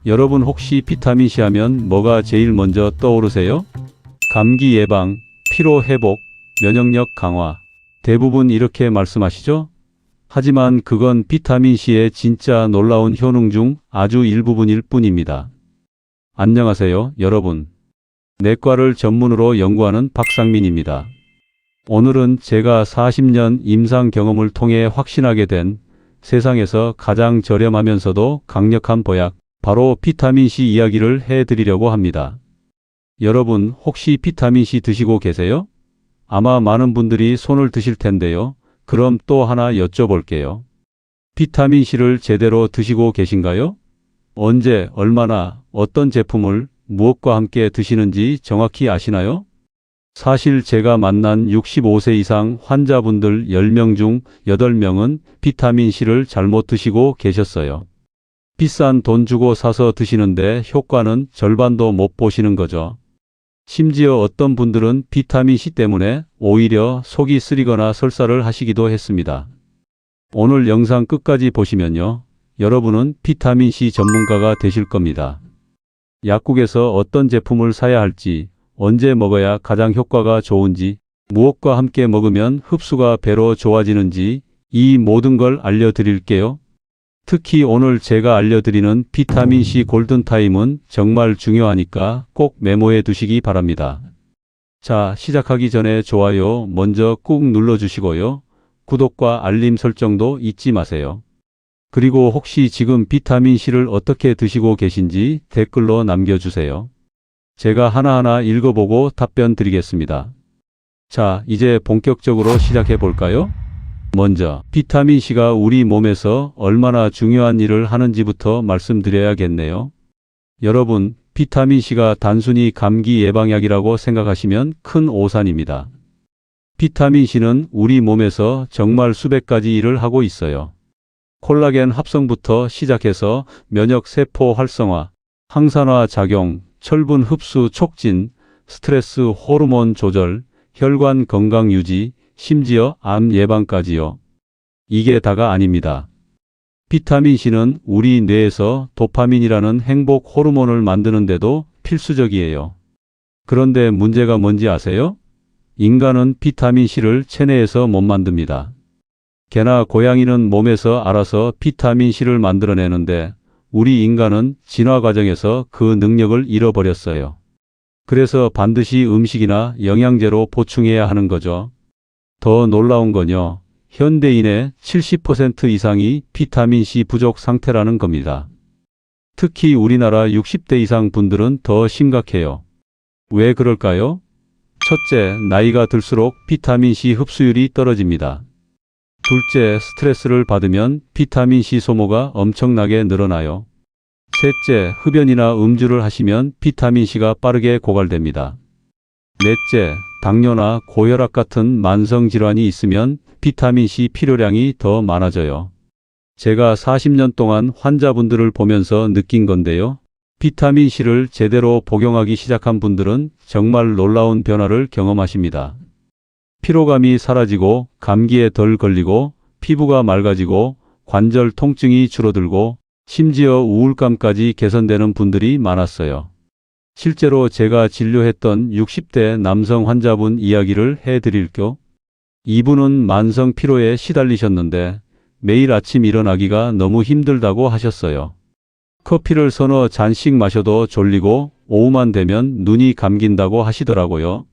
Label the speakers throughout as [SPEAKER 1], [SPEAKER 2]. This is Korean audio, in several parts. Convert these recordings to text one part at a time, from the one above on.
[SPEAKER 1] 여러분 혹시 비타민C 하면 뭐가 제일 먼저 떠오르세요? 감기 예방, 피로 회복, 면역력 강화. 대부분 이렇게 말씀하시죠? 하지만 그건 비타민C의 진짜 놀라운 효능 중 아주 일부분일 뿐입니다. 안녕하세요, 여러분. 내과를 전문으로 연구하는 박상민입니다. 오늘은 제가 40년 임상 경험을 통해 확신하게 된 세상에서 가장 저렴하면서도 강력한 보약, 바로 비타민C 이야기를 해드리려고 합니다. 여러분 혹시 비타민C 드시고 계세요? 아마 많은 분들이 손을 드실 텐데요. 그럼 또 하나 여쭤볼게요. 비타민C를 제대로 드시고 계신가요? 언제, 얼마나, 어떤 제품을, 무엇과 함께 드시는지 정확히 아시나요? 사실 제가 만난 65세 이상 환자분들 10명 중 8명은 비타민C를 잘못 드시고 계셨어요. 비싼 돈 주고 사서 드시는데 효과는 절반도 못 보시는 거죠. 심지어 어떤 분들은 비타민C 때문에 오히려 속이 쓰리거나 설사를 하시기도 했습니다. 오늘 영상 끝까지 보시면요. 여러분은 비타민C 전문가가 되실 겁니다. 약국에서 어떤 제품을 사야 할지, 언제 먹어야 가장 효과가 좋은지, 무엇과 함께 먹으면 흡수가 배로 좋아지는지 이 모든 걸 알려드릴게요. 특히 오늘 제가 알려드리는 비타민C 골든타임은 정말 중요하니까 꼭 메모해 두시기 바랍니다. 자, 시작하기 전에 좋아요 먼저 꾹 눌러주시고요. 구독과 알림 설정도 잊지 마세요. 그리고 혹시 지금 비타민C를 어떻게 드시고 계신지 댓글로 남겨주세요. 제가 하나하나 읽어보고 답변 드리겠습니다. 자, 이제 본격적으로 시작해 볼까요? 먼저 비타민C가 우리 몸에서 얼마나 중요한 일을 하는지부터 말씀드려야겠네요. 여러분, 비타민C가 단순히 감기 예방약이라고 생각하시면 큰 오산입니다. 비타민C는 우리 몸에서 정말 수백 가지 일을 하고 있어요. 콜라겐 합성부터 시작해서 면역 세포 활성화, 항산화 작용, 철분 흡수 촉진, 스트레스 호르몬 조절, 혈관 건강 유지, 심지어 암 예방까지요. 이게 다가 아닙니다. 비타민C는 우리 뇌에서 도파민이라는 행복 호르몬을 만드는데도 필수적이에요. 그런데 문제가 뭔지 아세요? 인간은 비타민C를 체내에서 못 만듭니다. 개나 고양이는 몸에서 알아서 비타민C를 만들어내는데 우리 인간은 진화 과정에서 그 능력을 잃어버렸어요. 그래서 반드시 음식이나 영양제로 보충해야 하는 거죠. 더 놀라운 건요. 현대인의 70% 이상이 비타민C 부족 상태라는 겁니다. 특히 우리나라 60대 이상 분들은 더 심각해요. 왜 그럴까요? 첫째, 나이가 들수록 비타민C 흡수율이 떨어집니다. 둘째, 스트레스를 받으면 비타민C 소모가 엄청나게 늘어나요. 셋째, 흡연이나 음주를 하시면 비타민C가 빠르게 고갈됩니다. 넷째, 당뇨나 고혈압 같은 만성 질환이 있으면 비타민C 필요량이 더 많아져요. 제가 40년 동안 환자분들을 보면서 느낀 건데요. 비타민C를 제대로 복용하기 시작한 분들은 정말 놀라운 변화를 경험하십니다. 피로감이 사라지고 감기에 덜 걸리고 피부가 맑아지고 관절 통증이 줄어들고 심지어 우울감까지 개선되는 분들이 많았어요. 실제로 제가 진료했던 60대 남성 환자분 이야기를 해드릴게요. 이분은 만성 피로에 시달리셨는데 매일 아침 일어나기가 너무 힘들다고 하셨어요. 커피를 서너 잔씩 마셔도 졸리고 오후만 되면 눈이 감긴다고 하시더라고요.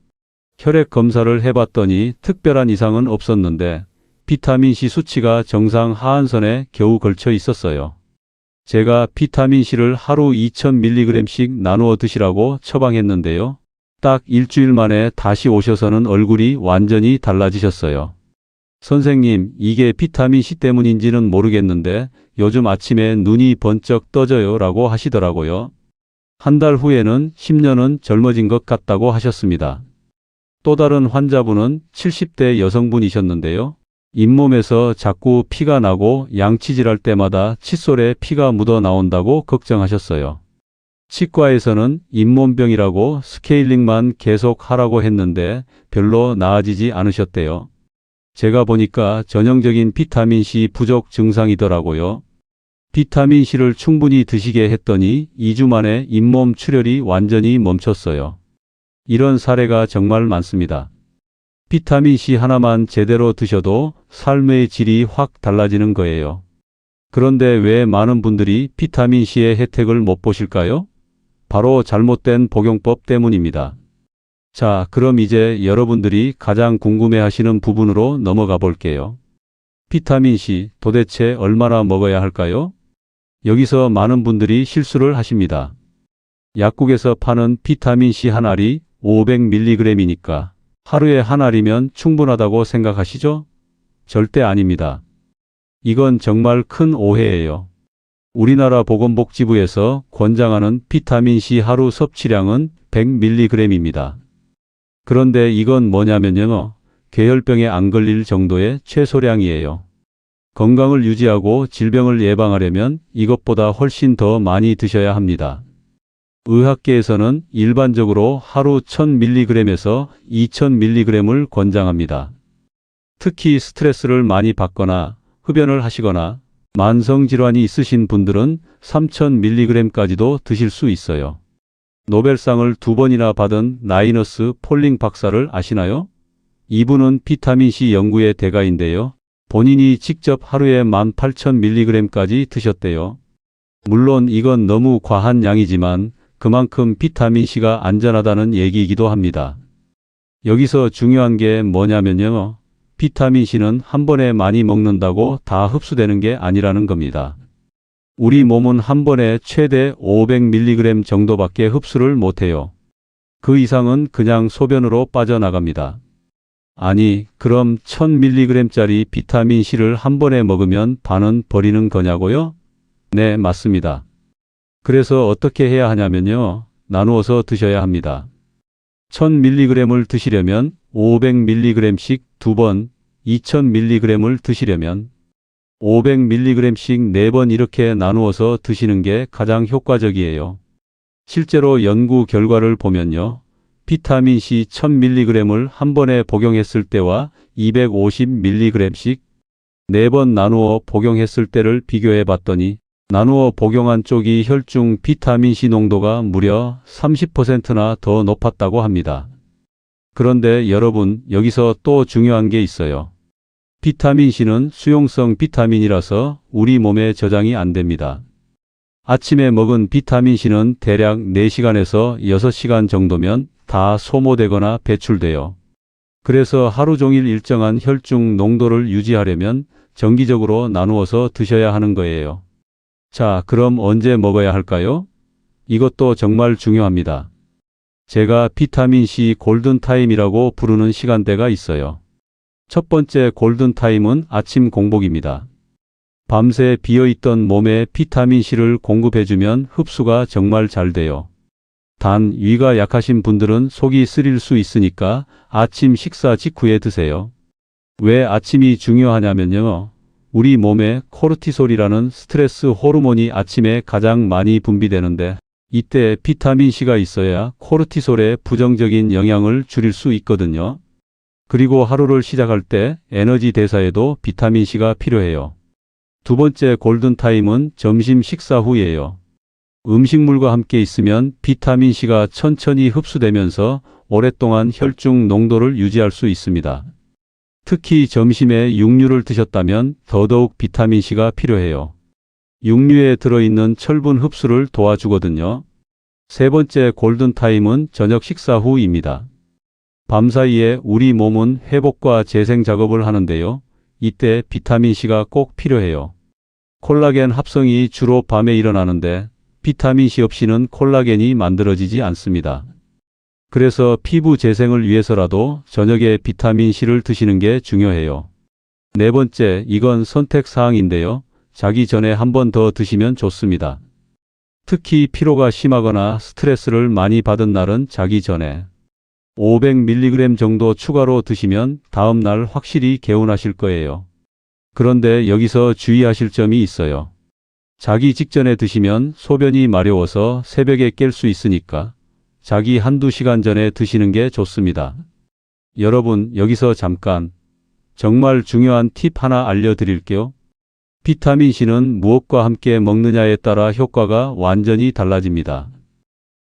[SPEAKER 1] 혈액 검사를 해봤더니 특별한 이상은 없었는데 비타민C 수치가 정상 하한선에 겨우 걸쳐 있었어요. 제가 비타민C를 하루 2000mg씩 나누어 드시라고 처방했는데요. 딱 일주일 만에 다시 오셔서는 얼굴이 완전히 달라지셨어요. 선생님, 이게 비타민C 때문인지는 모르겠는데 요즘 아침에 눈이 번쩍 떠져요 라고 하시더라고요. 한 달 후에는 10년은 젊어진 것 같다고 하셨습니다. 또 다른 환자분은 70대 여성분이셨는데요. 잇몸에서 자꾸 피가 나고 양치질할 때마다 칫솔에 피가 묻어 나온다고 걱정하셨어요. 치과에서는 잇몸병이라고 스케일링만 계속 하라고 했는데 별로 나아지지 않으셨대요. 제가 보니까 전형적인 비타민C 부족 증상이더라고요. 비타민C를 충분히 드시게 했더니 2주 만에 잇몸 출혈이 완전히 멈췄어요. 이런 사례가 정말 많습니다. 비타민C 하나만 제대로 드셔도 삶의 질이 확 달라지는 거예요. 그런데 왜 많은 분들이 비타민C의 혜택을 못 보실까요? 바로 잘못된 복용법 때문입니다. 자, 그럼 이제 여러분들이 가장 궁금해하시는 부분으로 넘어가 볼게요. 비타민C 도대체 얼마나 먹어야 할까요? 여기서 많은 분들이 실수를 하십니다. 약국에서 파는 비타민C 한 알이 500mg이니까 하루에 한 알이면 충분하다고 생각하시죠? 절대 아닙니다. 이건 정말 큰 오해예요. 우리나라 보건복지부에서 권장하는 비타민C 하루 섭취량은 100mg입니다. 그런데 이건 뭐냐면요. 괴혈병에 안 걸릴 정도의 최소량이에요. 건강을 유지하고 질병을 예방하려면 이것보다 훨씬 더 많이 드셔야 합니다. 의학계에서는 일반적으로 하루 1000mg에서 2000mg을 권장합니다. 특히 스트레스를 많이 받거나 흡연을 하시거나 만성질환이 있으신 분들은 3000mg까지도 드실 수 있어요. 노벨상을 2번이나 받은 라이너스 폴링 박사를 아시나요? 이분은 비타민C 연구의 대가인데요. 본인이 직접 하루에 18,000mg까지 드셨대요. 물론 이건 너무 과한 양이지만 그만큼 비타민C가 안전하다는 얘기이기도 합니다. 여기서 중요한 게 뭐냐면요. 비타민C는 한 번에 많이 먹는다고 다 흡수되는 게 아니라는 겁니다. 우리 몸은 한 번에 최대 500mg 정도밖에 흡수를 못해요. 그 이상은 그냥 소변으로 빠져나갑니다. 아니, 그럼 1000mg짜리 비타민C를 한 번에 먹으면 반은 버리는 거냐고요? 네, 맞습니다. 그래서 어떻게 해야 하냐면요. 나누어서 드셔야 합니다. 1000mg를 드시려면 500mg씩 2번, 2000mg를 드시려면 500mg씩 4번 이렇게 나누어서 드시는 게 가장 효과적이에요. 실제로 연구 결과를 보면요. 비타민C 1000mg를 한 번에 복용했을 때와 250mg씩 4번 나누어 복용했을 때를 비교해 봤더니 나누어 복용한 쪽이 혈중 비타민C 농도가 무려 30%나 더 높았다고 합니다. 그런데 여러분, 여기서 또 중요한 게 있어요. 비타민C는 수용성 비타민이라서 우리 몸에 저장이 안 됩니다. 아침에 먹은 비타민C는 대략 4시간에서 6시간 정도면 다 소모되거나 배출돼요. 그래서 하루 종일 일정한 혈중 농도를 유지하려면 정기적으로 나누어서 드셔야 하는 거예요. 자, 그럼 언제 먹어야 할까요? 이것도 정말 중요합니다. 제가 비타민C 골든타임이라고 부르는 시간대가 있어요. 첫 번째 골든타임은 아침 공복입니다. 밤새 비어있던 몸에 비타민C를 공급해주면 흡수가 정말 잘 돼요. 단, 위가 약하신 분들은 속이 쓰릴 수 있으니까 아침 식사 직후에 드세요. 왜 아침이 중요하냐면요. 우리 몸에 코르티솔이라는 스트레스 호르몬이 아침에 가장 많이 분비되는데 이때 비타민C가 있어야 코르티솔의 부정적인 영향을 줄일 수 있거든요. 그리고 하루를 시작할 때 에너지 대사에도 비타민C가 필요해요. 두 번째 골든타임은 점심 식사 후예요. 음식물과 함께 있으면 비타민C가 천천히 흡수되면서 오랫동안 혈중 농도를 유지할 수 있습니다. 특히 점심에 육류를 드셨다면 더더욱 비타민C가 필요해요. 육류에 들어있는 철분 흡수를 도와주거든요. 세 번째 골든타임은 저녁 식사 후입니다. 밤사이에 우리 몸은 회복과 재생 작업을 하는데요. 이때 비타민C가 꼭 필요해요. 콜라겐 합성이 주로 밤에 일어나는데 비타민C 없이는 콜라겐이 만들어지지 않습니다. 그래서 피부 재생을 위해서라도 저녁에 비타민C를 드시는 게 중요해요. 네 번째, 이건 선택사항인데요. 자기 전에 한 번 더 드시면 좋습니다. 특히 피로가 심하거나 스트레스를 많이 받은 날은 자기 전에 500mg 정도 추가로 드시면 다음 날 확실히 개운하실 거예요. 그런데 여기서 주의하실 점이 있어요. 자기 직전에 드시면 소변이 마려워서 새벽에 깰 수 있으니까 자기 한두 시간 전에 드시는 게 좋습니다. 여러분, 여기서 잠깐 정말 중요한 팁 하나 알려드릴게요. 비타민C는 무엇과 함께 먹느냐에 따라 효과가 완전히 달라집니다.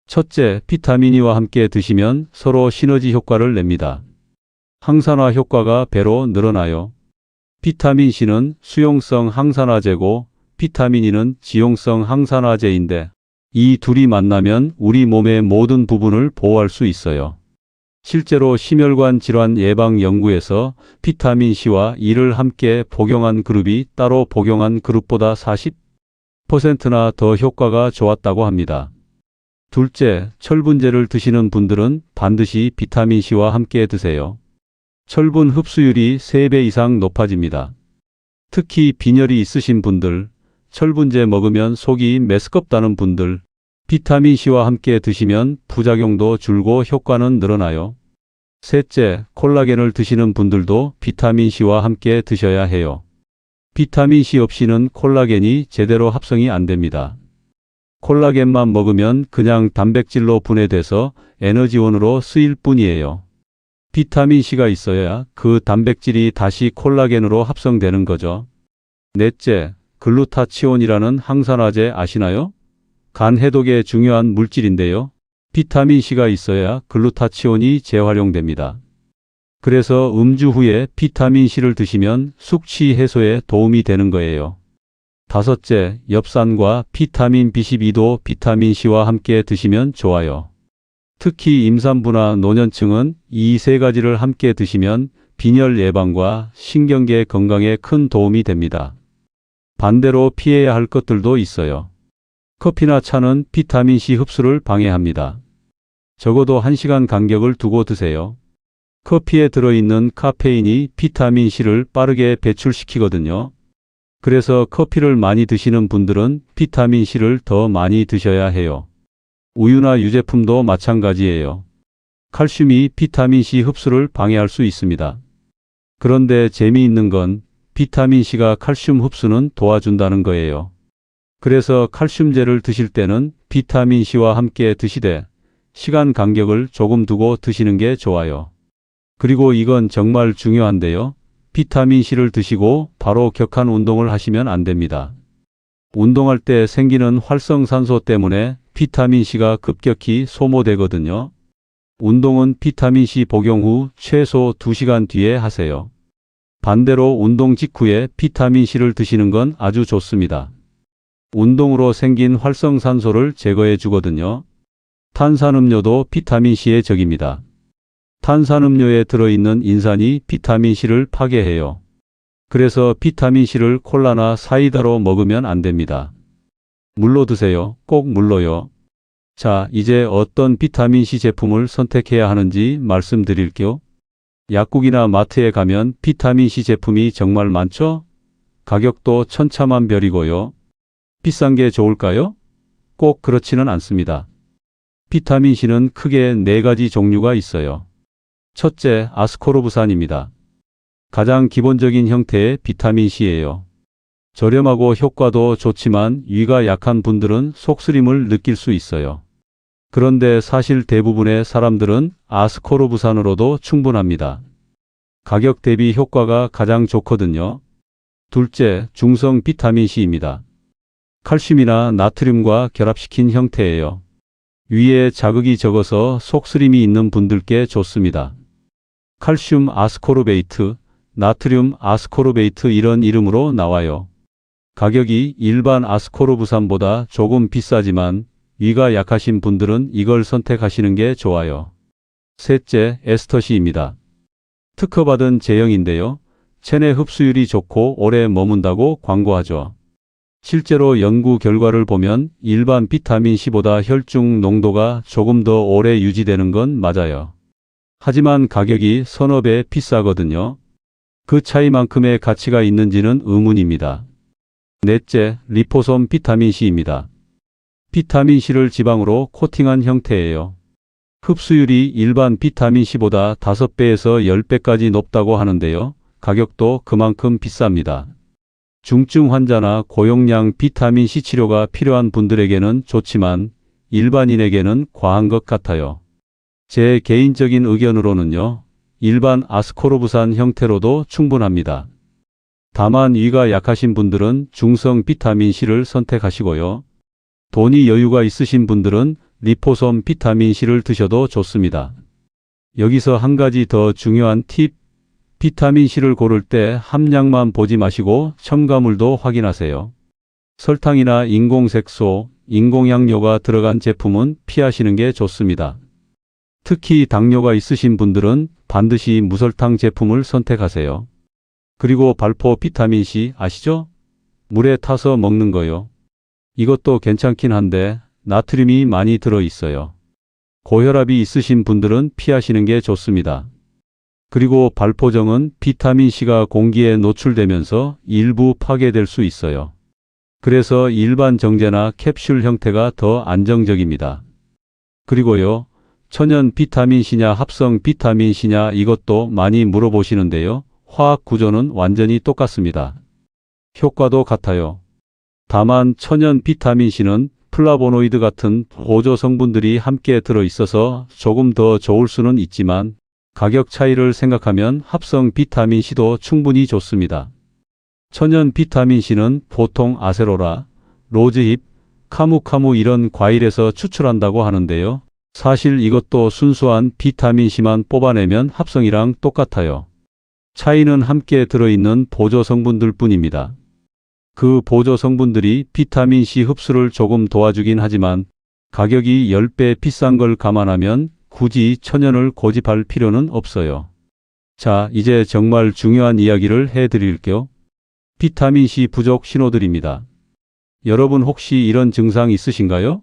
[SPEAKER 1] 첫째, 비타민E와 함께 드시면 서로 시너지 효과를 냅니다. 항산화 효과가 배로 늘어나요. 비타민C는 수용성 항산화제고 비타민E는 지용성 항산화제인데 이 둘이 만나면 우리 몸의 모든 부분을 보호할 수 있어요. 실제로 심혈관 질환 예방 연구에서 비타민C와 E를 함께 복용한 그룹이 따로 복용한 그룹보다 40%나 더 효과가 좋았다고 합니다. 둘째, 철분제를 드시는 분들은 반드시 비타민C와 함께 드세요. 철분 흡수율이 3배 이상 높아집니다. 특히 빈혈이 있으신 분들, 철분제 먹으면 속이 메스껍다는 분들, 비타민C와 함께 드시면 부작용도 줄고 효과는 늘어나요. 셋째, 콜라겐을 드시는 분들도 비타민C와 함께 드셔야 해요. 비타민C 없이는 콜라겐이 제대로 합성이 안 됩니다. 콜라겐만 먹으면 그냥 단백질로 분해돼서 에너지원으로 쓰일 뿐이에요. 비타민C가 있어야 그 단백질이 다시 콜라겐으로 합성되는 거죠. 넷째, 글루타치온이라는 항산화제 아시나요? 간 해독에 중요한 물질인데요. 비타민C가 있어야 글루타치온이 재활용됩니다. 그래서 음주 후에 비타민C를 드시면 숙취 해소에 도움이 되는 거예요. 다섯째, 엽산과 비타민 B12도 비타민C와 함께 드시면 좋아요. 특히 임산부나 노년층은 이 세 가지를 함께 드시면 빈혈 예방과 신경계 건강에 큰 도움이 됩니다. 반대로 피해야 할 것들도 있어요. 커피나 차는 비타민C 흡수를 방해합니다. 적어도 1시간 간격을 두고 드세요. 커피에 들어있는 카페인이 비타민C를 빠르게 배출시키거든요. 그래서 커피를 많이 드시는 분들은 비타민C를 더 많이 드셔야 해요. 우유나 유제품도 마찬가지예요. 칼슘이 비타민C 흡수를 방해할 수 있습니다. 그런데 재미있는 건 비타민C가 칼슘 흡수는 도와준다는 거예요. 그래서 칼슘제를 드실 때는 비타민C와 함께 드시되 시간 간격을 조금 두고 드시는 게 좋아요. 그리고 이건 정말 중요한데요. 비타민C를 드시고 바로 격한 운동을 하시면 안 됩니다. 운동할 때 생기는 활성산소 때문에 비타민C가 급격히 소모되거든요. 운동은 비타민C 복용 후 최소 2시간 뒤에 하세요. 반대로 운동 직후에 비타민C를 드시는 건 아주 좋습니다. 운동으로 생긴 활성산소를 제거해 주거든요. 탄산음료도 비타민C의 적입니다. 탄산음료에 들어있는 인산이 비타민C를 파괴해요. 그래서 비타민C를 콜라나 사이다로 먹으면 안 됩니다. 물로 드세요. 꼭 물로요. 자, 이제 어떤 비타민C 제품을 선택해야 하는지 말씀드릴게요. 약국이나 마트에 가면 비타민C 제품이 정말 많죠? 가격도 천차만별이고요. 비싼 게 좋을까요? 꼭 그렇지는 않습니다. 비타민C는 크게 4가지 종류가 있어요. 첫째, 아스코르브산입니다. 가장 기본적인 형태의 비타민C예요. 저렴하고 효과도 좋지만 위가 약한 분들은 속쓰림을 느낄 수 있어요. 그런데 사실 대부분의 사람들은 아스코르브산으로도 충분합니다. 가격 대비 효과가 가장 좋거든요. 둘째, 중성 비타민C입니다. 칼슘이나 나트륨과 결합시킨 형태예요. 위에 자극이 적어서 속쓰림이 있는 분들께 좋습니다. 칼슘 아스코르베이트, 나트륨 아스코르베이트 이런 이름으로 나와요. 가격이 일반 아스코르브산보다 조금 비싸지만 위가 약하신 분들은 이걸 선택하시는 게 좋아요. 셋째, 에스터시입니다. 특허받은 제형인데요. 체내 흡수율이 좋고 오래 머문다고 광고하죠. 실제로 연구 결과를 보면 일반 비타민C보다 혈중 농도가 조금 더 오래 유지되는 건 맞아요. 하지만 가격이 서너 배 비싸거든요. 그 차이만큼의 가치가 있는지는 의문입니다. 넷째, 리포솜 비타민C입니다. 비타민C를 지방으로 코팅한 형태예요. 흡수율이 일반 비타민C보다 5배에서 10배까지 높다고 하는데요. 가격도 그만큼 비쌉니다. 중증 환자나 고용량 비타민C 치료가 필요한 분들에게는 좋지만 일반인에게는 과한 것 같아요. 제 개인적인 의견으로는요. 일반 아스코르브산 형태로도 충분합니다. 다만 위가 약하신 분들은 중성 비타민C를 선택하시고요. 돈이 여유가 있으신 분들은 리포솜 비타민C를 드셔도 좋습니다. 여기서 한 가지 더 중요한 팁, 비타민C를 고를 때 함량만 보지 마시고 첨가물도 확인하세요. 설탕이나 인공색소, 인공향료가 들어간 제품은 피하시는 게 좋습니다. 특히 당뇨가 있으신 분들은 반드시 무설탕 제품을 선택하세요. 그리고 발포 비타민C 아시죠? 물에 타서 먹는 거요. 이것도 괜찮긴 한데 나트륨이 많이 들어 있어요. 고혈압이 있으신 분들은 피하시는 게 좋습니다. 그리고 발포정은 비타민C가 공기에 노출되면서 일부 파괴될 수 있어요. 그래서 일반 정제나 캡슐 형태가 더 안정적입니다. 그리고요, 천연 비타민C냐 합성 비타민C냐 이것도 많이 물어보시는데요. 화학 구조는 완전히 똑같습니다. 효과도 같아요. 다만 천연 비타민C는 플라보노이드 같은 보조 성분들이 함께 들어있어서 조금 더 좋을 수는 있지만 가격 차이를 생각하면 합성 비타민C도 충분히 좋습니다. 천연 비타민C는 보통 아세로라, 로즈힙, 카무카무 이런 과일에서 추출한다고 하는데요. 사실 이것도 순수한 비타민C만 뽑아내면 합성이랑 똑같아요. 차이는 함께 들어있는 보조 성분들 뿐입니다. 그 보조 성분들이 비타민C 흡수를 조금 도와주긴 하지만 가격이 10배 비싼 걸 감안하면 굳이 천연을 고집할 필요는 없어요. 자, 이제 정말 중요한 이야기를 해드릴게요. 비타민C 부족 신호들입니다. 여러분 혹시 이런 증상 있으신가요?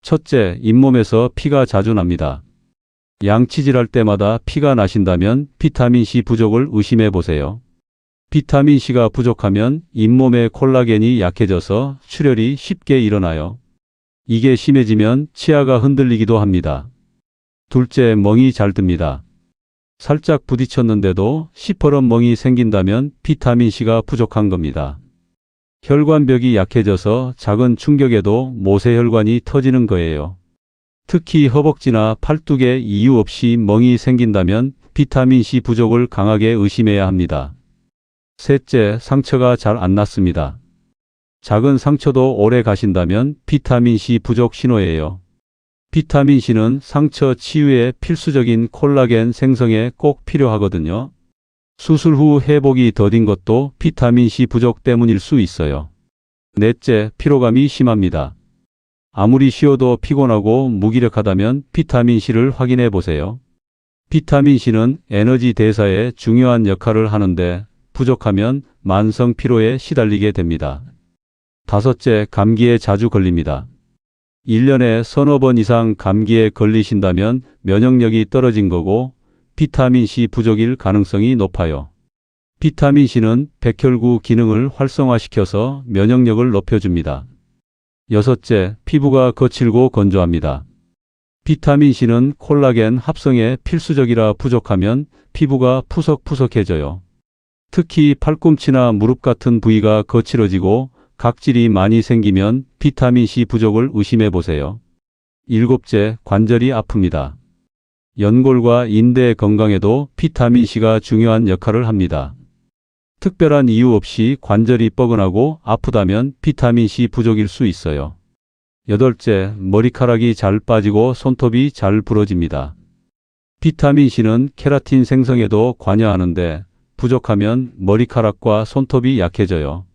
[SPEAKER 1] 첫째, 잇몸에서 피가 자주 납니다. 양치질할 때마다 피가 나신다면 비타민C 부족을 의심해 보세요. 비타민C가 부족하면 잇몸의 콜라겐이 약해져서 출혈이 쉽게 일어나요. 이게 심해지면 치아가 흔들리기도 합니다. 둘째, 멍이 잘 듭니다. 살짝 부딪혔는데도 시퍼런 멍이 생긴다면 비타민C가 부족한 겁니다. 혈관벽이 약해져서 작은 충격에도 모세혈관이 터지는 거예요. 특히 허벅지나 팔뚝에 이유 없이 멍이 생긴다면 비타민C 부족을 강하게 의심해야 합니다. 셋째, 상처가 잘 안 낫습니다. 작은 상처도 오래 가신다면 비타민C 부족 신호예요. 비타민C는 상처 치유에 필수적인 콜라겐 생성에 꼭 필요하거든요. 수술 후 회복이 더딘 것도 비타민C 부족 때문일 수 있어요. 넷째, 피로감이 심합니다. 아무리 쉬어도 피곤하고 무기력하다면 비타민C를 확인해 보세요. 비타민C는 에너지 대사에 중요한 역할을 하는데 부족하면 만성 피로에 시달리게 됩니다. 다섯째, 감기에 자주 걸립니다. 1년에 서너 번 이상 감기에 걸리신다면 면역력이 떨어진 거고 비타민C 부족일 가능성이 높아요. 비타민C는 백혈구 기능을 활성화시켜서 면역력을 높여줍니다. 여섯째, 피부가 거칠고 건조합니다. 비타민C는 콜라겐 합성에 필수적이라 부족하면 피부가 푸석푸석해져요. 특히 팔꿈치나 무릎 같은 부위가 거칠어지고 각질이 많이 생기면 비타민C 부족을 의심해 보세요. 일곱째, 관절이 아픕니다. 연골과 인대 건강에도 비타민C가 중요한 역할을 합니다. 특별한 이유 없이 관절이 뻐근하고 아프다면 비타민C 부족일 수 있어요. 여덟째, 머리카락이 잘 빠지고 손톱이 잘 부러집니다. 비타민C는 케라틴 생성에도 관여하는데 부족하면 머리카락과 손톱이 약해져요.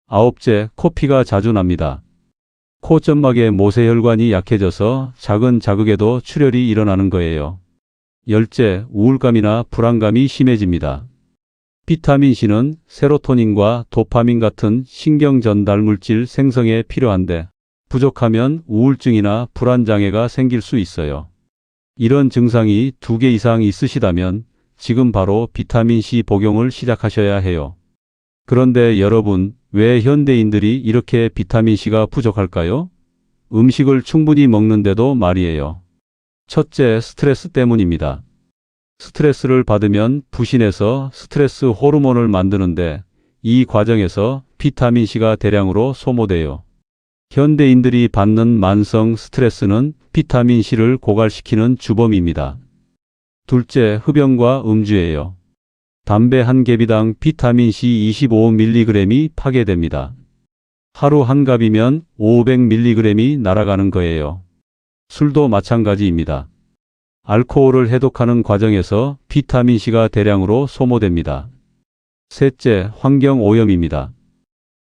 [SPEAKER 1] 아홉째, 코피가 자주 납니다. 코점막의 모세혈관이 약해져서 작은 자극에도 출혈이 일어나는 거예요. 열째, 우울감이나 불안감이 심해집니다. 비타민C는 세로토닌과 도파민 같은 신경 전달 물질 생성에 필요한데 부족하면 우울증이나 불안장애가 생길 수 있어요. 이런 증상이 2개 이상 있으시다면 지금 바로 비타민C 복용을 시작하셔야 해요. 그런데 여러분, 왜 현대인들이 이렇게 비타민C가 부족할까요? 음식을 충분히 먹는데도 말이에요. 첫째, 스트레스 때문입니다. 스트레스를 받으면 부신해서 스트레스 호르몬을 만드는데 이 과정에서 비타민C가 대량으로 소모돼요. 현대인들이 받는 만성 스트레스는 비타민C를 고갈시키는 주범입니다. 둘째, 흡연과 음주예요. 담배 한 개비당 비타민C 25mg이 파괴됩니다. 하루 한 갑이면 500mg이 날아가는 거예요. 술도 마찬가지입니다. 알코올을 해독하는 과정에서 비타민C가 대량으로 소모됩니다. 셋째, 환경 오염입니다.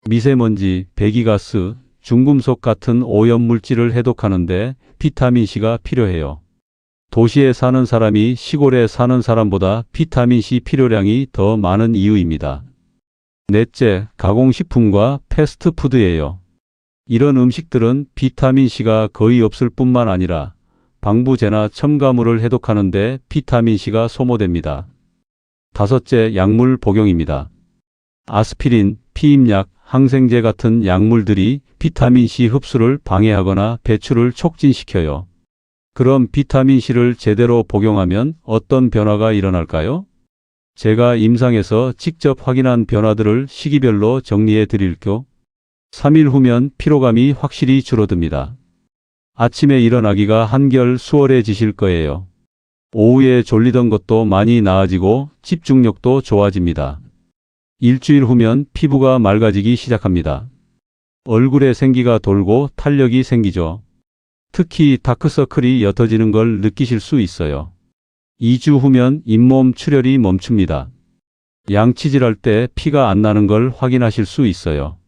[SPEAKER 1] 미세먼지, 배기가스, 중금속 같은 오염물질을 해독하는데 비타민C가 필요해요. 도시에 사는 사람이 시골에 사는 사람보다 비타민C 필요량이 더 많은 이유입니다. 넷째, 가공식품과 패스트푸드예요. 이런 음식들은 비타민C가 거의 없을 뿐만 아니라 방부제나 첨가물을 해독하는데 비타민C가 소모됩니다. 다섯째, 약물 복용입니다. 아스피린, 피임약, 항생제 같은 약물들이 비타민C 흡수를 방해하거나 배출을 촉진시켜요. 그럼 비타민C를 제대로 복용하면 어떤 변화가 일어날까요? 제가 임상에서 직접 확인한 변화들을 시기별로 정리해 드릴게요. 3일 후면 피로감이 확실히 줄어듭니다. 아침에 일어나기가 한결 수월해지실 거예요. 오후에 졸리던 것도 많이 나아지고 집중력도 좋아집니다. 일주일 후면 피부가 맑아지기 시작합니다. 얼굴에 생기가 돌고 탄력이 생기죠. 특히 다크서클이 옅어지는 걸 느끼실 수 있어요. 2주 후면 잇몸 출혈이 멈춥니다. 양치질할 때 피가 안 나는 걸 확인하실 수 있어요.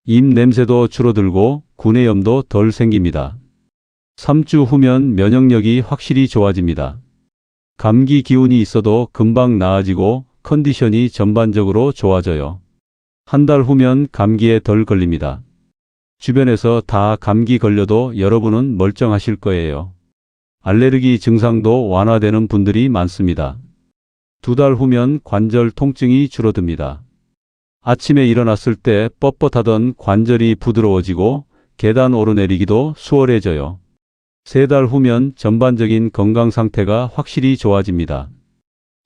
[SPEAKER 1] 입 냄새도 줄어들고 구내염도 덜 생깁니다. 3주 후면 면역력이 확실히 좋아집니다. 감기 기운이 있어도 금방 나아지고 컨디션이 전반적으로 좋아져요. 한 달 후면 감기에 덜 걸립니다. 주변에서 다 감기 걸려도 여러분은 멀쩡하실 거예요. 알레르기 증상도 완화되는 분들이 많습니다. 2달 후면 관절 통증이 줄어듭니다. 아침에 일어났을 때 뻣뻣하던 관절이 부드러워지고 계단 오르내리기도 수월해져요. 3달 후면 전반적인 건강 상태가 확실히 좋아집니다.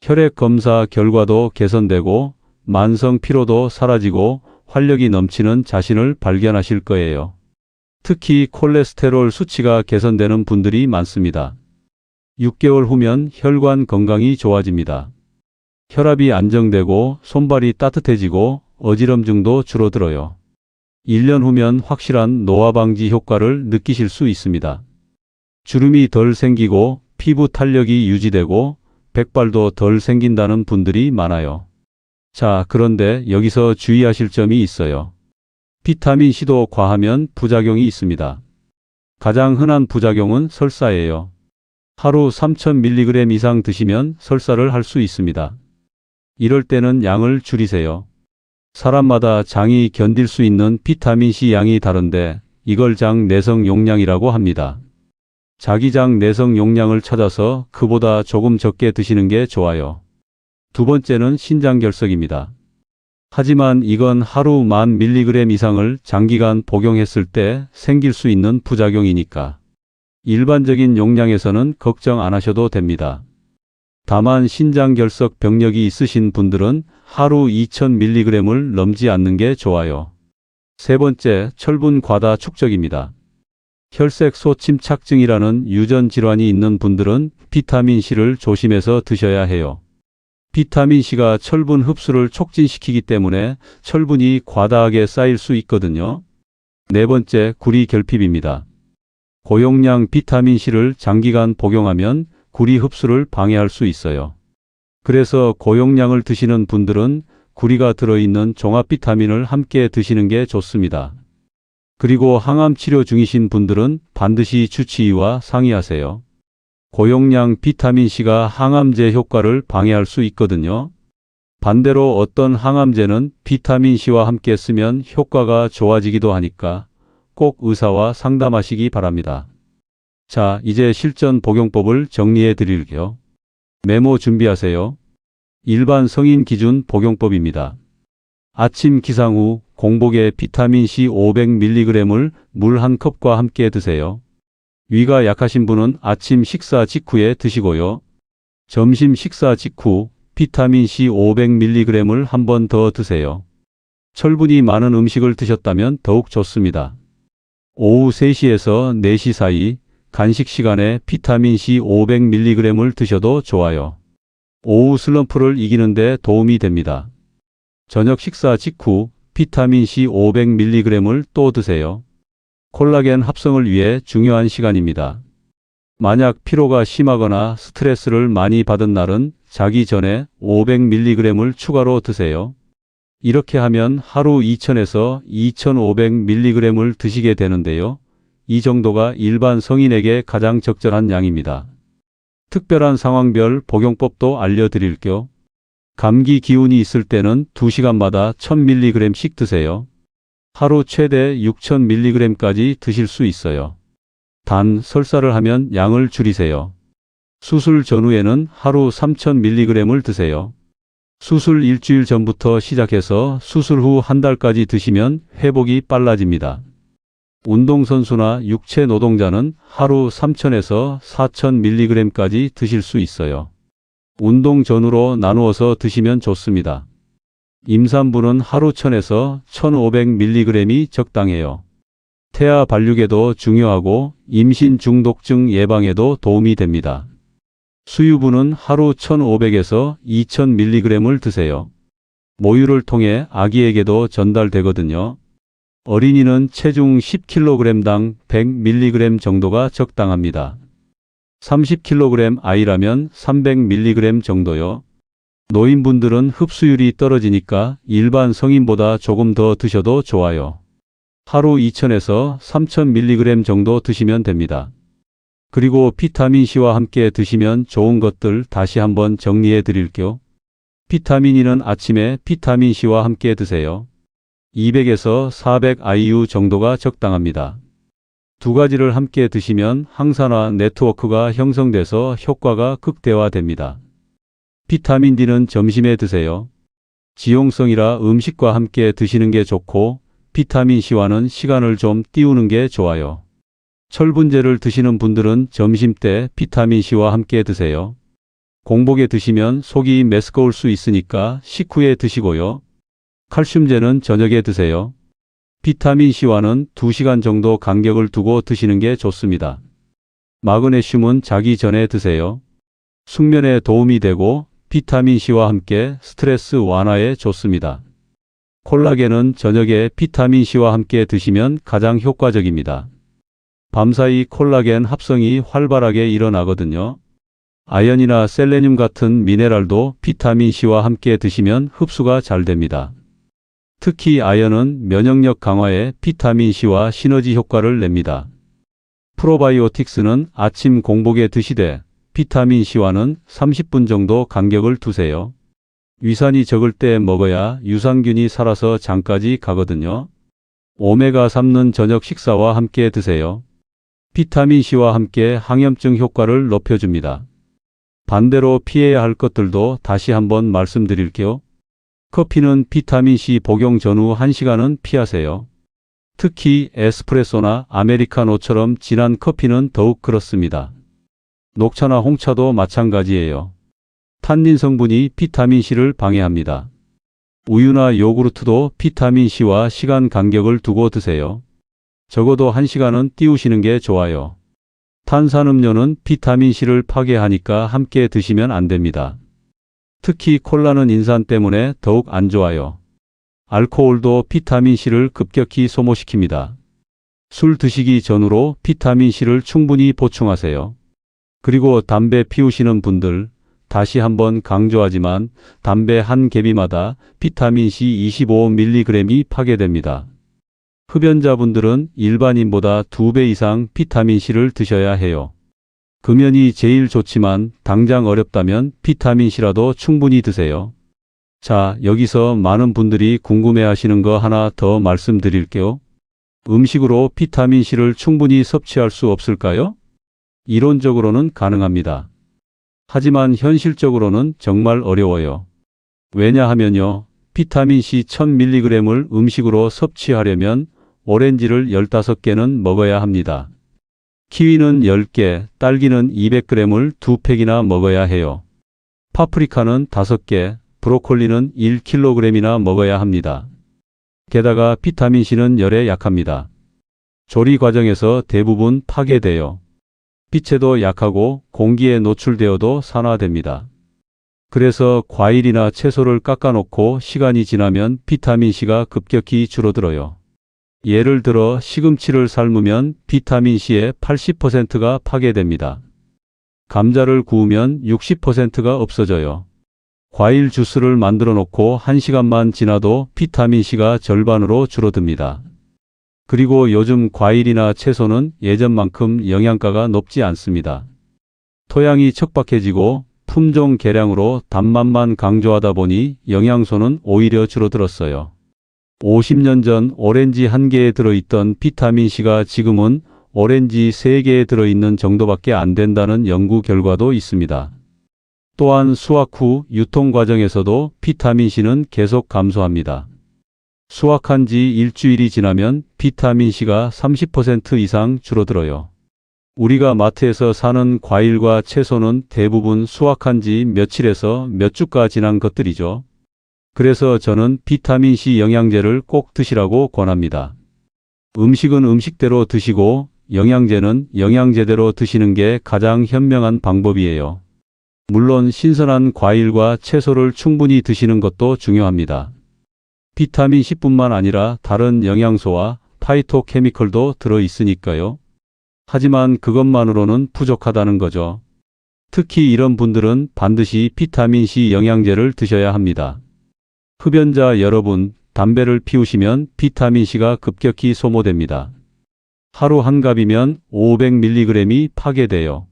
[SPEAKER 1] 혈액 검사 결과도 개선되고 만성 피로도 사라지고 활력이 넘치는 자신을 발견하실 거예요. 특히 콜레스테롤 수치가 개선되는 분들이 많습니다. 6개월 후면 혈관 건강이 좋아집니다. 혈압이 안정되고 손발이 따뜻해지고 어지럼증도 줄어들어요. 1년 후면 확실한 노화 방지 효과를 느끼실 수 있습니다. 주름이 덜 생기고 피부 탄력이 유지되고 백발도 덜 생긴다는 분들이 많아요. 자, 그런데 여기서 주의하실 점이 있어요. 비타민C도 과하면 부작용이 있습니다. 가장 흔한 부작용은 설사예요. 하루 3000mg 이상 드시면 설사를 할 수 있습니다. 이럴 때는 양을 줄이세요. 사람마다 장이 견딜 수 있는 비타민C 양이 다른데 이걸 장 내성 용량이라고 합니다. 자기 장 내성 용량을 찾아서 그보다 조금 적게 드시는 게 좋아요. 두 번째는 신장결석입니다. 하지만 이건 하루 1000mg 이상을 장기간 복용했을 때 생길 수 있는 부작용이니까 일반적인 용량에서는 걱정 안 하셔도 됩니다. 다만 신장결석 병력이 있으신 분들은 하루 2000mg을 넘지 않는 게 좋아요. 세 번째, 철분 과다 축적입니다. 혈색소 침착증이라는 유전 질환이 있는 분들은 비타민C를 조심해서 드셔야 해요. 비타민C가 철분 흡수를 촉진시키기 때문에 철분이 과다하게 쌓일 수 있거든요. 네 번째, 구리 결핍입니다. 고용량 비타민C를 장기간 복용하면 구리 흡수를 방해할 수 있어요. 그래서 고용량을 드시는 분들은 구리가 들어있는 종합 비타민을 함께 드시는 게 좋습니다. 그리고 항암 치료 중이신 분들은 반드시 주치의와 상의하세요. 고용량 비타민C가 항암제 효과를 방해할 수 있거든요. 반대로 어떤 항암제는 비타민C와 함께 쓰면 효과가 좋아지기도 하니까 꼭 의사와 상담하시기 바랍니다. 자, 이제 실전 복용법을 정리해 드릴게요. 메모 준비하세요. 일반 성인 기준 복용법입니다. 아침 기상 후 공복에 비타민C 500mg을 물 1컵과 함께 드세요. 위가 약하신 분은 아침 식사 직후에 드시고요. 점심 식사 직후 비타민C 500mg을 한 번 더 드세요. 철분이 많은 음식을 드셨다면 더욱 좋습니다. 오후 3시에서 4시 사이 간식 시간에 비타민C 500mg을 드셔도 좋아요. 오후 슬럼프를 이기는 데 도움이 됩니다. 저녁 식사 직후 비타민C 500mg을 또 드세요. 콜라겐 합성을 위해 중요한 시간입니다. 만약 피로가 심하거나 스트레스를 많이 받은 날은 자기 전에 500mg을 추가로 드세요. 이렇게 하면 하루 2000에서 2500mg을 드시게 되는데요. 이 정도가 일반 성인에게 가장 적절한 양입니다. 특별한 상황별 복용법도 알려드릴게요. 감기 기운이 있을 때는 2시간마다 1000mg씩 드세요. 하루 최대 6000mg까지 드실 수 있어요. 단, 설사를 하면 양을 줄이세요. 수술 전후에는 하루 3000mg을 드세요. 수술 일주일 전부터 시작해서 수술 후 한 달까지 드시면 회복이 빨라집니다. 운동선수나 육체 노동자는 하루 3000에서 4000mg까지 드실 수 있어요. 운동 전후로 나누어서 드시면 좋습니다. 임산부는 하루 1000에서 1500mg이 적당해요. 태아 발육에도 중요하고 임신 중독증 예방에도 도움이 됩니다. 수유부는 하루 1500에서 2000mg을 드세요. 모유를 통해 아기에게도 전달되거든요. 어린이는 체중 10kg당 100mg 정도가 적당합니다. 30kg 아이라면 300mg 정도요. 노인분들은 흡수율이 떨어지니까 일반 성인보다 조금 더 드셔도 좋아요. 하루 2000에서 3000mg 정도 드시면 됩니다. 그리고 비타민C와 함께 드시면 좋은 것들 다시 한번 정리해 드릴게요. 비타민 E는 아침에 비타민C와 함께 드세요. 200에서 400 IU 정도가 적당합니다. 두 가지를 함께 드시면 항산화 네트워크가 형성돼서 효과가 극대화됩니다. 비타민 D는 점심에 드세요. 지용성이라 음식과 함께 드시는 게 좋고 비타민C와는 시간을 좀 띄우는 게 좋아요. 철분제를 드시는 분들은 점심때 비타민C와 함께 드세요. 공복에 드시면 속이 메스꺼울 수 있으니까 식후에 드시고요. 칼슘제는 저녁에 드세요. 비타민C와는 2시간 정도 간격을 두고 드시는 게 좋습니다. 마그네슘은 자기 전에 드세요. 숙면에 도움이 되고 비타민C와 함께 스트레스 완화에 좋습니다. 콜라겐은 저녁에 비타민C와 함께 드시면 가장 효과적입니다. 밤사이 콜라겐 합성이 활발하게 일어나거든요. 아연이나 셀레늄 같은 미네랄도 비타민C와 함께 드시면 흡수가 잘 됩니다. 특히 아연은 면역력 강화에 비타민C와 시너지 효과를 냅니다. 프로바이오틱스는 아침 공복에 드시되 비타민C와는 30분 정도 간격을 두세요. 위산이 적을 때 먹어야 유산균이 살아서 장까지 가거든요. 오메가3는 저녁 식사와 함께 드세요. 비타민C와 함께 항염증 효과를 높여줍니다. 반대로 피해야 할 것들도 다시 한번 말씀드릴게요. 커피는 비타민C 복용 전후 1시간은 피하세요. 특히 에스프레소나 아메리카노처럼 진한 커피는 더욱 그렇습니다. 녹차나 홍차도 마찬가지예요. 탄닌 성분이 비타민C를 방해합니다. 우유나 요구르트도 비타민C와 시간 간격을 두고 드세요. 적어도 1시간은 띄우시는 게 좋아요. 탄산음료는 비타민C를 파괴하니까 함께 드시면 안 됩니다. 특히 콜라는 인산 때문에 더욱 안 좋아요. 알코올도 비타민C를 급격히 소모시킵니다. 술 드시기 전후로 비타민C를 충분히 보충하세요. 그리고 담배 피우시는 분들, 다시 한번 강조하지만 담배 한 개비마다 비타민C 25mg이 파괴됩니다. 흡연자분들은 일반인보다 2배 이상 비타민C를 드셔야 해요. 금연이 제일 좋지만 당장 어렵다면 비타민C라도 충분히 드세요. 자, 여기서 많은 분들이 궁금해하시는 거 하나 더 말씀드릴게요. 음식으로 비타민C를 충분히 섭취할 수 없을까요? 이론적으로는 가능합니다. 하지만 현실적으로는 정말 어려워요. 왜냐하면요, 비타민C 1000mg을 음식으로 섭취하려면 오렌지를 15개는 먹어야 합니다. 키위는 10개, 딸기는 200g을 2팩이나 먹어야 해요. 파프리카는 5개, 브로콜리는 1kg이나 먹어야 합니다. 게다가 비타민C는 열에 약합니다. 조리 과정에서 대부분 파괴돼요. 빛에도 약하고 공기에 노출되어도 산화됩니다. 그래서 과일이나 채소를 깎아놓고 시간이 지나면 비타민C가 급격히 줄어들어요. 예를 들어 시금치를 삶으면 비타민C의 80%가 파괴됩니다. 감자를 구우면 60%가 없어져요. 과일 주스를 만들어 놓고 1시간만 지나도 비타민C가 절반으로 줄어듭니다. 그리고 요즘 과일이나 채소는 예전만큼 영양가가 높지 않습니다. 토양이 척박해지고 품종 개량으로 단맛만 강조하다 보니 영양소는 오히려 줄어들었어요. 50년 전 오렌지 1개에 들어있던 비타민C가 지금은 오렌지 3개에 들어있는 정도밖에 안 된다는 연구 결과도 있습니다. 또한 수확 후 유통 과정에서도 비타민C는 계속 감소합니다. 수확한 지 일주일이 지나면 비타민C가 30% 이상 줄어들어요. 우리가 마트에서 사는 과일과 채소는 대부분 수확한 지 며칠에서 몇 주가 지난 것들이죠. 그래서 저는 비타민C 영양제를 꼭 드시라고 권합니다. 음식은 음식대로 드시고 영양제는 영양제대로 드시는 게 가장 현명한 방법이에요. 물론 신선한 과일과 채소를 충분히 드시는 것도 중요합니다. 비타민C뿐만 아니라 다른 영양소와 파이토케미컬도 들어있으니까요. 하지만 그것만으로는 부족하다는 거죠. 특히 이런 분들은 반드시 비타민C 영양제를 드셔야 합니다. 흡연자 여러분, 담배를 피우시면 비타민C가 급격히 소모됩니다. 하루 한 갑이면 500mg이 파괴돼요.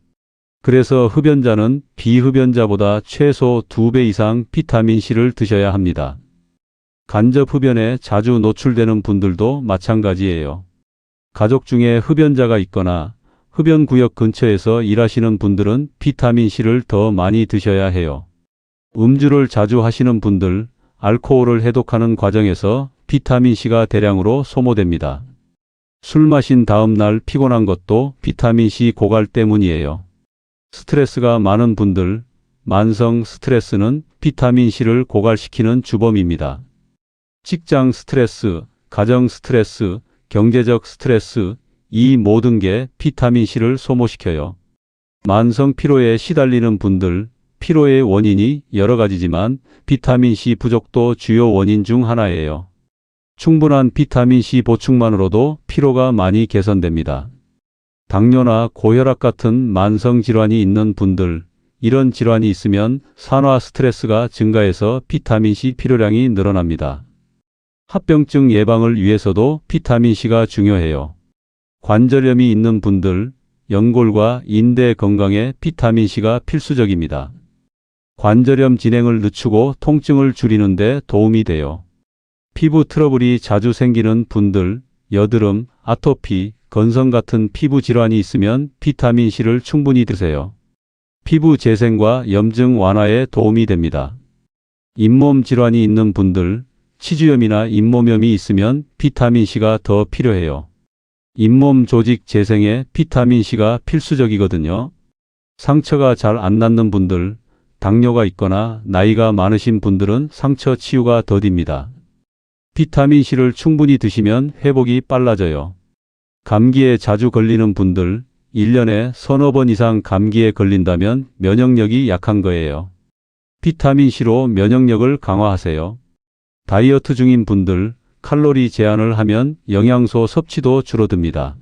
[SPEAKER 1] 그래서 흡연자는 비흡연자보다 최소 2배 이상 비타민C를 드셔야 합니다. 간접 흡연에 자주 노출되는 분들도 마찬가지예요. 가족 중에 흡연자가 있거나 흡연 구역 근처에서 일하시는 분들은 비타민C를 더 많이 드셔야 해요. 음주를 자주 하시는 분들, 알코올을 해독하는 과정에서 비타민C가 대량으로 소모됩니다. 술 마신 다음 날 피곤한 것도 비타민C 고갈 때문이에요. 스트레스가 많은 분들, 만성 스트레스는 비타민C를 고갈시키는 주범입니다. 직장 스트레스, 가정 스트레스, 경제적 스트레스, 이 모든 게 비타민C를 소모시켜요. 만성 피로에 시달리는 분들, 피로의 원인이 여러 가지지만 비타민C 부족도 주요 원인 중 하나예요. 충분한 비타민C 보충만으로도 피로가 많이 개선됩니다. 당뇨나 고혈압 같은 만성 질환이 있는 분들, 이런 질환이 있으면 산화 스트레스가 증가해서 비타민C 필요량이 늘어납니다. 합병증 예방을 위해서도 비타민C가 중요해요. 관절염이 있는 분들, 연골과 인대 건강에 비타민C가 필수적입니다. 관절염 진행을 늦추고 통증을 줄이는 데 도움이 돼요. 피부 트러블이 자주 생기는 분들, 여드름, 아토피, 건성 같은 피부 질환이 있으면 비타민C를 충분히 드세요. 피부 재생과 염증 완화에 도움이 됩니다. 잇몸 질환이 있는 분들, 치주염이나 잇몸염이 있으면 비타민C가 더 필요해요. 잇몸 조직 재생에 비타민C가 필수적이거든요. 상처가 잘 안 낫는 분들, 당뇨가 있거나 나이가 많으신 분들은 상처 치유가 더딥니다. 비타민C를 충분히 드시면 회복이 빨라져요. 감기에 자주 걸리는 분들, 1년에 서너 번 이상 감기에 걸린다면 면역력이 약한 거예요. 비타민C로 면역력을 강화하세요. 다이어트 중인 분들, 칼로리 제한을 하면 영양소 섭취도 줄어듭니다.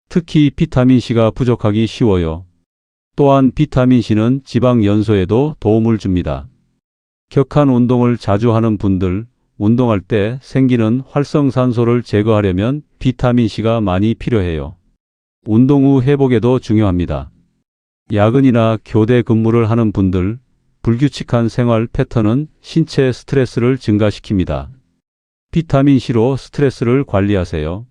[SPEAKER 1] 특히 비타민C가 부족하기 쉬워요. 또한 비타민C는 지방 연소에도 도움을 줍니다. 격한 운동을 자주 하는 분들, 운동할 때 생기는 활성산소를 제거하려면 비타민C가 많이 필요해요. 운동 후 회복에도 중요합니다. 야근이나 교대 근무를 하는 분들, 불규칙한 생활 패턴은 신체 스트레스를 증가시킵니다. 비타민C로 스트레스를 관리하세요.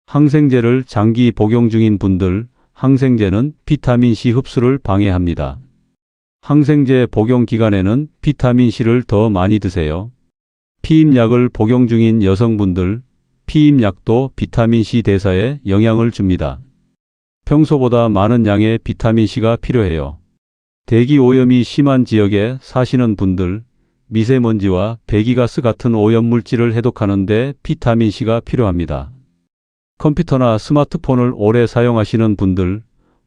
[SPEAKER 1] 항생제를 장기 복용 중인 분들, 항생제는 비타민C 흡수를 방해합니다. 항생제 복용 기간에는 비타민C를 더 많이 드세요. 피임약을 복용 중인 여성분들, 피임약도 비타민C 대사에 영향을 줍니다. 평소보다 많은 양의 비타민C가 필요해요. 대기 오염이 심한 지역에 사시는 분들, 미세먼지와 배기가스 같은 오염물질을 해독하는 데 비타민C가 필요합니다. 컴퓨터나 스마트폰을 오래 사용하시는 분들,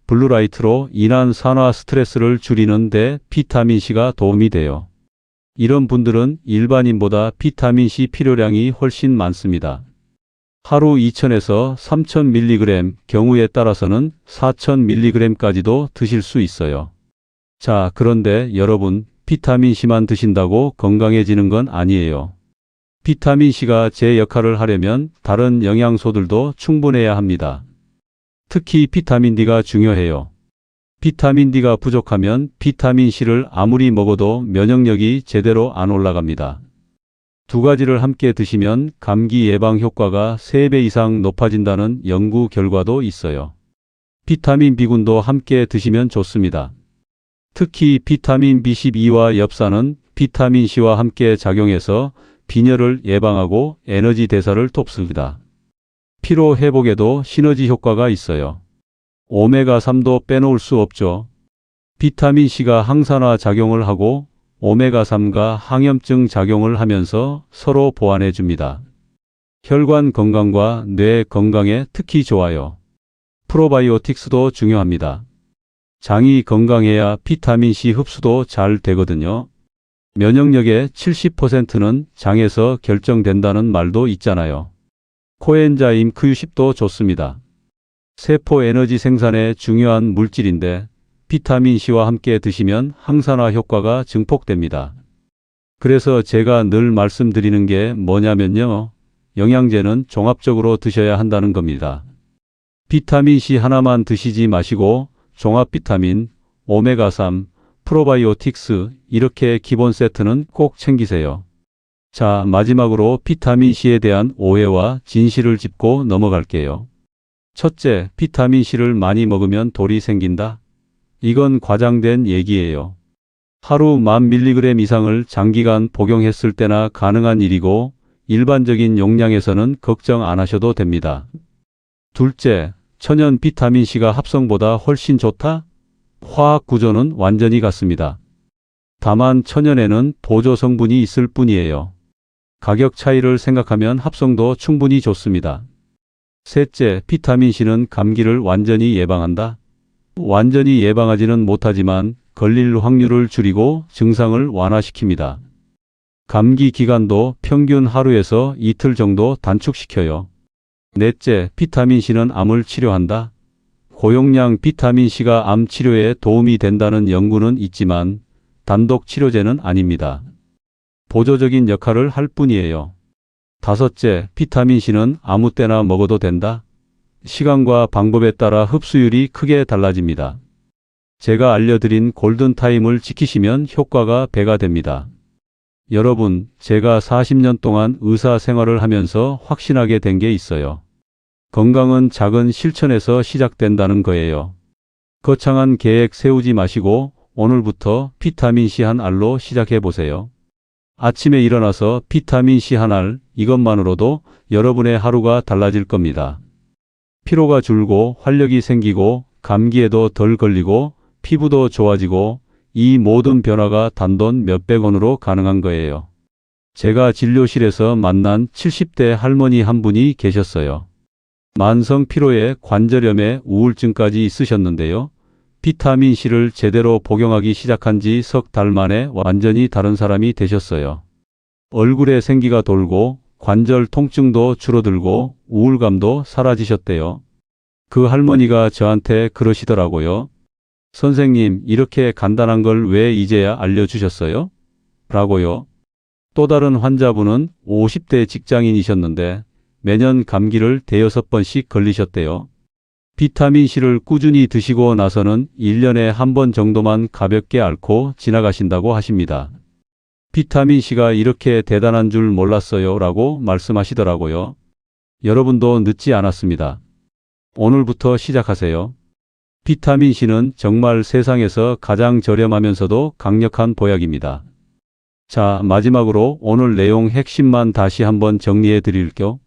[SPEAKER 1] 블루라이트로 인한 산화 스트레스를 줄이는 데 비타민C가 도움이 돼요. 이런 분들은 일반인보다 비타민C 필요량이 훨씬 많습니다. 하루 2000에서 3000mg, 경우에 따라서는 4000mg까지도 드실 수 있어요. 자, 그런데 여러분, 비타민C만 드신다고 건강해지는 건 아니에요. 비타민C가 제 역할을 하려면 다른 영양소들도 충분해야 합니다. 특히 비타민D가 중요해요. 비타민D가 부족하면 비타민C를 아무리 먹어도 면역력이 제대로 안 올라갑니다. 두 가지를 함께 드시면 감기 예방 효과가 3배 이상 높아진다는 연구 결과도 있어요. 비타민 B군도 함께 드시면 좋습니다. 특히 비타민 B12와 엽산은 비타민 C와 함께 작용해서 빈혈을 예방하고 에너지 대사를 돕습니다. 피로 회복에도 시너지 효과가 있어요. 오메가3도 빼놓을 수 없죠. 비타민 C가 항산화 작용을 하고 오메가3가 항염증 작용을 하면서 서로 보완해 줍니다. 혈관 건강과 뇌 건강에 특히 좋아요. 프로바이오틱스도 중요합니다. 장이 건강해야 비타민C 흡수도 잘 되거든요. 면역력의 70%는 장에서 결정된다는 말도 있잖아요. 코엔자임 Q10도 좋습니다. 세포 에너지 생산에 중요한 물질인데 비타민C와 함께 드시면 항산화 효과가 증폭됩니다. 그래서 제가 늘 말씀드리는 게 뭐냐면요. 영양제는 종합적으로 드셔야 한다는 겁니다. 비타민C 하나만 드시지 마시고 종합 비타민, 오메가3, 프로바이오틱스 이렇게 기본 세트는 꼭 챙기세요. 자, 마지막으로 비타민C에 대한 오해와 진실을 짚고 넘어갈게요. 첫째, 비타민C를 많이 먹으면 돌이 생긴다? 이건 과장된 얘기예요. 하루 1000mg 이상을 장기간 복용했을 때나 가능한 일이고 일반적인 용량에서는 걱정 안 하셔도 됩니다. 둘째, 천연 비타민C가 합성보다 훨씬 좋다? 화학 구조는 완전히 같습니다. 다만 천연에는 보조 성분이 있을 뿐이에요. 가격 차이를 생각하면 합성도 충분히 좋습니다. 셋째, 비타민C는 감기를 완전히 예방한다? 완전히 예방하지는 못하지만 걸릴 확률을 줄이고 증상을 완화시킵니다. 감기 기간도 평균 하루에서 이틀 정도 단축시켜요. 넷째, 비타민C는 암을 치료한다? 고용량 비타민C가 암 치료에 도움이 된다는 연구는 있지만 단독 치료제는 아닙니다. 보조적인 역할을 할 뿐이에요. 다섯째, 비타민C는 아무 때나 먹어도 된다? 시간과 방법에 따라 흡수율이 크게 달라집니다. 제가 알려드린 골든타임을 지키시면 효과가 배가 됩니다. 여러분, 제가 40년 동안 의사 생활을 하면서 확신하게 된 게 있어요. 건강은 작은 실천에서 시작된다는 거예요. 거창한 계획 세우지 마시고 오늘부터 비타민C 한 알로 시작해 보세요. 아침에 일어나서 비타민C 한 알, 이것만으로도 여러분의 하루가 달라질 겁니다. 피로가 줄고 활력이 생기고 감기에도 덜 걸리고 피부도 좋아지고 이 모든 변화가 단돈 몇백 원으로 가능한 거예요. 제가 진료실에서 만난 70대 할머니 한 분이 계셨어요. 만성 피로에 관절염에 우울증까지 있으셨는데요. 비타민C를 제대로 복용하기 시작한 지 석 달 만에 완전히 다른 사람이 되셨어요. 얼굴에 생기가 돌고 관절 통증도 줄어들고 우울감도 사라지셨대요. 그 할머니가 저한테 그러시더라고요. 선생님, 이렇게 간단한 걸 왜 이제야 알려주셨어요? 라고요. 또 다른 환자분은 50대 직장인이셨는데 매년 감기를 대여섯 번씩 걸리셨대요. 비타민C를 꾸준히 드시고 나서는 1년에 한 번 정도만 가볍게 앓고 지나가신다고 하십니다. 비타민C가 이렇게 대단한 줄 몰랐어요 라고 말씀하시더라고요. 여러분도 늦지 않았습니다. 오늘부터 시작하세요. 비타민C는 정말 세상에서 가장 저렴하면서도 강력한 보약입니다. 자, 마지막으로 오늘 내용 핵심만 다시 한번 정리해 드릴게요.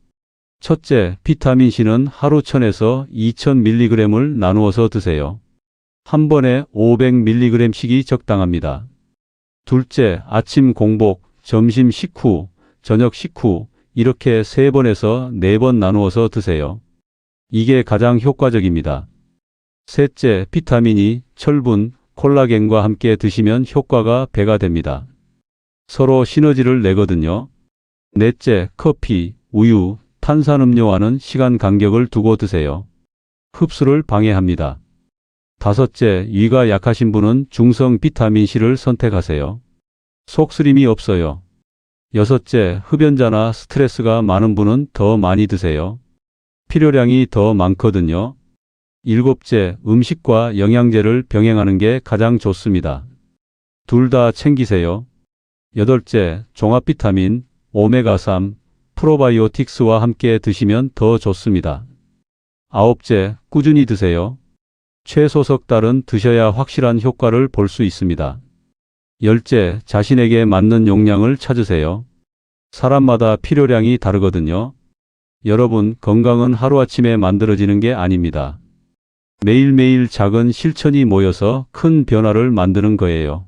[SPEAKER 1] 첫째, 비타민C는 하루 1000에서 2000mg을 나누어서 드세요. 한 번에 500mg씩이 적당합니다. 둘째, 아침 공복, 점심 식후, 저녁 식후 이렇게 3번에서 4번 나누어서 드세요. 이게 가장 효과적입니다. 셋째, 비타민이 철분, 콜라겐과 함께 드시면 효과가 배가 됩니다. 서로 시너지를 내거든요. 넷째, 커피, 우유, 탄산음료와는 시간 간격을 두고 드세요. 흡수를 방해합니다. 다섯째, 위가 약하신 분은 중성 비타민C를 선택하세요. 속쓰림이 없어요. 여섯째, 흡연자나 스트레스가 많은 분은 더 많이 드세요. 필요량이 더 많거든요. 일곱째, 음식과 영양제를 병행하는 게 가장 좋습니다. 둘 다 챙기세요. 여덟째, 종합 비타민, 오메가3, 프로바이오틱스와 함께 드시면 더 좋습니다. 아홉째, 꾸준히 드세요. 최소 석 달은 드셔야 확실한 효과를 볼 수 있습니다. 열째, 자신에게 맞는 용량을 찾으세요. 사람마다 필요량이 다르거든요. 여러분, 건강은 하루아침에 만들어지는 게 아닙니다. 매일매일 작은 실천이 모여서 큰 변화를 만드는 거예요.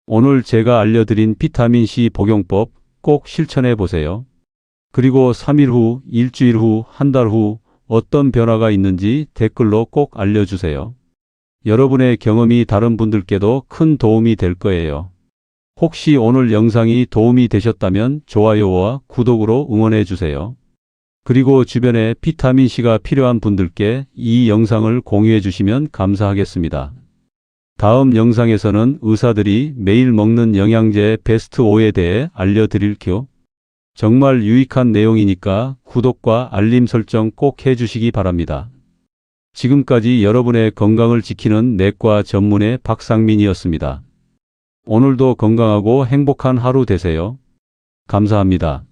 [SPEAKER 1] 오늘 제가 알려드린 비타민C 복용법 꼭 실천해 보세요. 그리고 3일 후, 일주일 후, 한 달 후 어떤 변화가 있는지 댓글로 꼭 알려주세요. 여러분의 경험이 다른 분들께도 큰 도움이 될 거예요. 혹시 오늘 영상이 도움이 되셨다면 좋아요와 구독으로 응원해 주세요. 그리고 주변에 비타민C가 필요한 분들께 이 영상을 공유해 주시면 감사하겠습니다. 다음 영상에서는 의사들이 매일 먹는 영양제의 베스트 5에 대해 알려드릴게요. 정말 유익한 내용이니까 구독과 알림 설정 꼭 해주시기 바랍니다. 지금까지 여러분의 건강을 지키는 내과 전문의 박상민이었습니다. 오늘도 건강하고 행복한 하루 되세요. 감사합니다.